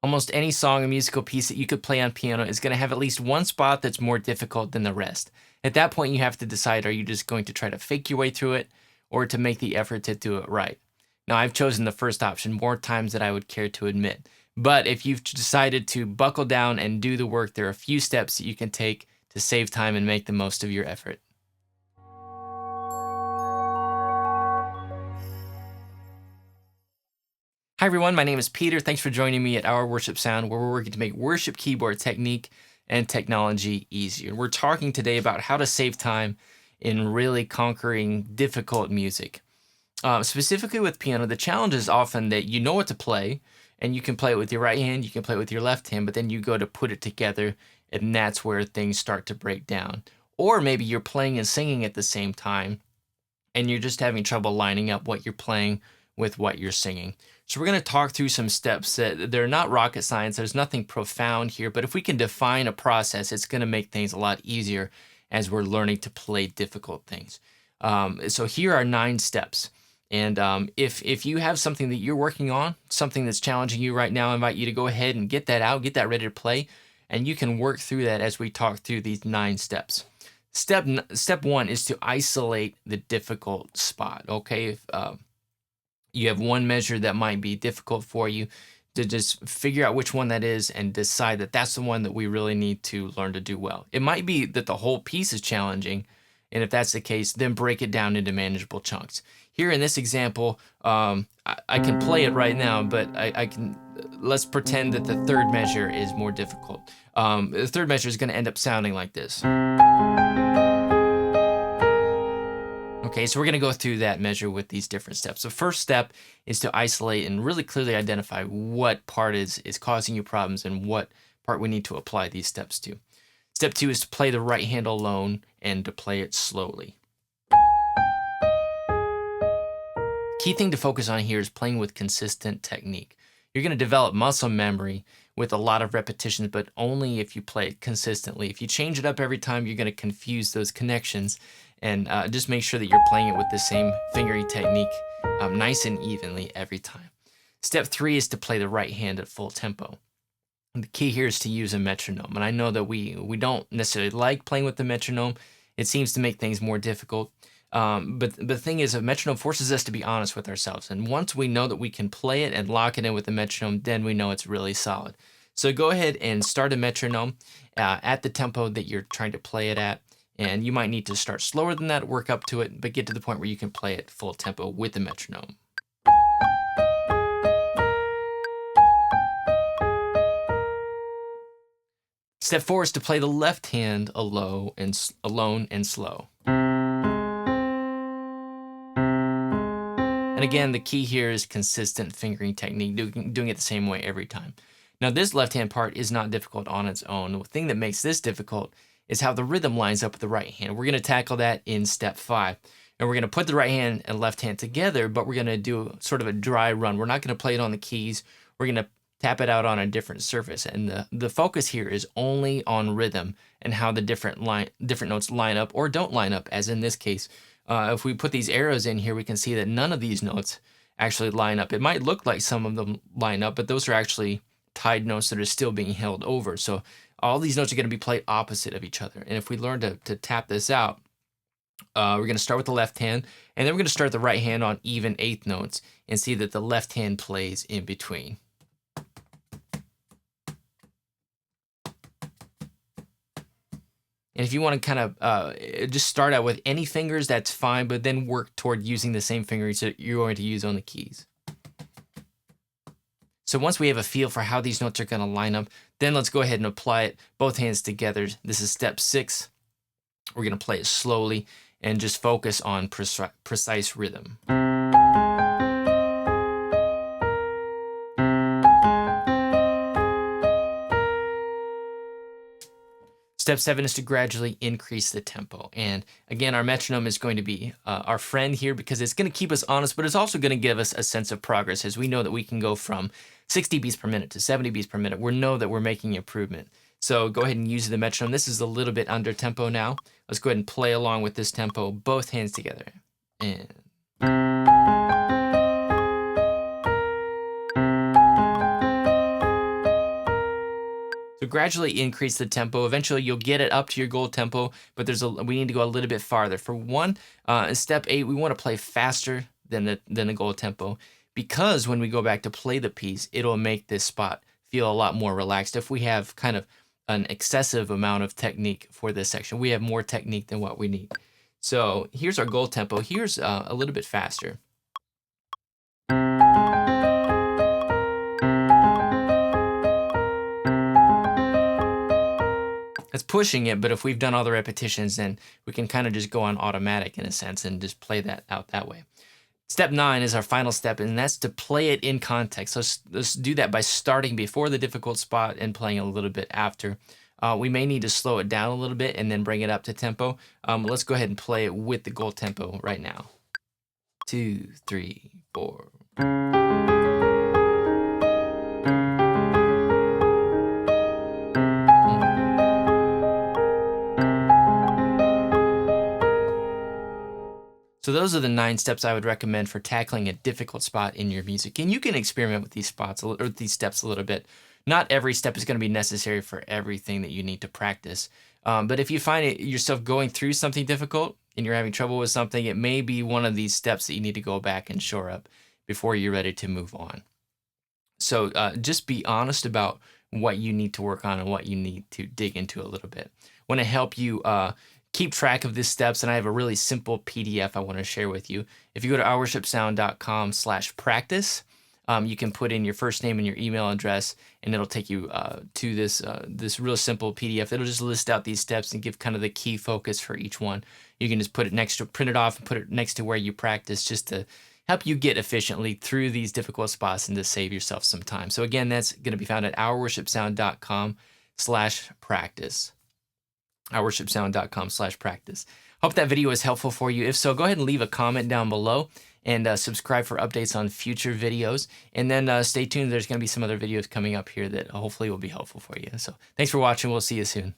Almost any song or musical piece that you could play on piano is going to have at least one spot that's more difficult than the rest. At that point, you have to decide, are you just going to try to fake your way through it or to make the effort to do it right? Now, I've chosen the first option more times than I would care to admit. But if you've decided to buckle down and do the work, there are a few steps that you can take to save time and make the most of your effort. Hi, everyone. My name is Peter. Thanks for joining me at Our Worship Sound, where we're working to make worship keyboard technique and technology easier. We're talking today about how to save time in really conquering difficult music. Specifically with piano, the challenge is often that you know what to play, and you can play it with your right hand, you can play it with your left hand, but then you go to put it together, and that's where things start to break down. Or maybe you're playing and singing at the same time, and you're just having trouble lining up what you're playing with what you're singing. So we're going to talk through some steps that they're not rocket science. There's nothing profound here, but if we can define a process, it's going to make things a lot easier as we're learning to play difficult things. So here are 9 steps. And if you have something that you're working on, something that's challenging you right now, I invite you to go ahead and get that out, get that ready to play, and you can work through that as we talk through these 9 steps. Step 1 is to isolate the difficult spot. Okay, if you have one measure that might be difficult for you, to just figure out which one that is and decide that that's the one that we really need to learn to do well. It might be that the whole piece is challenging, and if that's the case, then break it down into manageable chunks. Here in this example, I can play it right now, but I can, let's pretend that the third measure is more difficult. The third measure is going to end up sounding like this. Okay, so we're going to go through that measure with these different steps. The first step is to isolate and really clearly identify what part is causing you problems and what part we need to apply these steps to. Step 2 is to play the right hand alone and to play it slowly. Key thing to focus on here is playing with consistent technique. You're going to develop muscle memory with a lot of repetitions, but only if you play it consistently. If you change it up every time, you're going to confuse those connections, and just make sure that you're playing it with the same fingering technique nice and evenly every time. Step 3 is to play the right hand at full tempo. And the key here is to use a metronome. And I know that we don't necessarily like playing with the metronome. It seems to make things more difficult. But the thing is, a metronome forces us to be honest with ourselves. And once we know that we can play it and lock it in with the metronome, then we know it's really solid. So go ahead and start a metronome at the tempo that you're trying to play it at. And you might need to start slower than that, work up to it, but get to the point where you can play it full tempo with the metronome. Step 4 is to play the left hand alone and slow. And again, the key here is consistent fingering technique, doing it the same way every time. Now, this left hand part is not difficult on its own. The thing that makes this difficult is how the rhythm lines up with the right hand. We're going to tackle that in step 5. And we're going to put the right hand and left hand together, but we're going to do sort of a dry run. We're not going to play it on the keys. We're going to tap it out on a different surface. And the focus here is only on rhythm and how the different notes line up or don't line up, as in this case. If we put these arrows in here, we can see that none of these notes actually line up. It might look like some of them line up, but those are actually tied notes that are still being held over. So all these notes are going to be played opposite of each other. And if we learn to tap this out, we're going to start with the left hand, and then we're going to start the right hand on even eighth notes and see that the left hand plays in between. And if you want to kind of just start out with any fingers, that's fine, but then work toward using the same fingers that you're going to use on the keys. So once we have a feel for how these notes are going to line up, then let's go ahead and apply it, both hands together. This is step 6. We're going to play it slowly and just focus on precise rhythm. Step 7 is to gradually increase the tempo. And again, our metronome is going to be our friend here because it's going to keep us honest, but it's also going to give us a sense of progress as we know that we can go from 60 beats per minute to 70 beats per minute. We know that we're making improvement. So go ahead and use the metronome. This is a little bit under tempo now. Let's go ahead and play along with this tempo, both hands together. And gradually increase the tempo. Eventually you'll get it up to your goal tempo, but we need to go a little bit farther. For one, in step 8, we want to play faster than the goal tempo, because when we go back to play the piece, it'll make this spot feel a lot more relaxed. If we have kind of an excessive amount of technique for this section, we have more technique than what we need. So here's our goal tempo. Here's a little bit faster. That's pushing it, but if we've done all the repetitions, then we can kind of just go on automatic in a sense and just play that out that way. Step 9 is our final step, and that's to play it in context. So let's do that by starting before the difficult spot and playing a little bit after. We may need to slow it down a little bit and then bring it up to tempo. Let's go ahead and play it with the goal tempo right now. 2, 3, 4. So those are the 9 steps I would recommend for tackling a difficult spot in your music. And you can experiment with these spots or these steps a little bit. Not every step is going to be necessary for everything that you need to practice. But if you find yourself going through something difficult and you're having trouble with something, it may be one of these steps that you need to go back and shore up before you're ready to move on. So just be honest about what you need to work on and what you need to dig into a little bit. I want to help you keep track of these steps, and I have a really simple PDF I want to share with you. If you go to ourworshipsound.com/practice, you can put in your first name and your email address, and it'll take you to this real simple PDF. It'll just list out these steps and give kind of the key focus for each one. You can just print it off and put it next to where you practice, just to help you get efficiently through these difficult spots and to save yourself some time. So again, that's going to be found at ourworshipsound.com/practice. ourworshipsound.com/practice. Hope that video was helpful for you. If so, go ahead and leave a comment down below and subscribe for updates on future videos. And then stay tuned. There's going to be some other videos coming up here that hopefully will be helpful for you. So thanks for watching. We'll see you soon.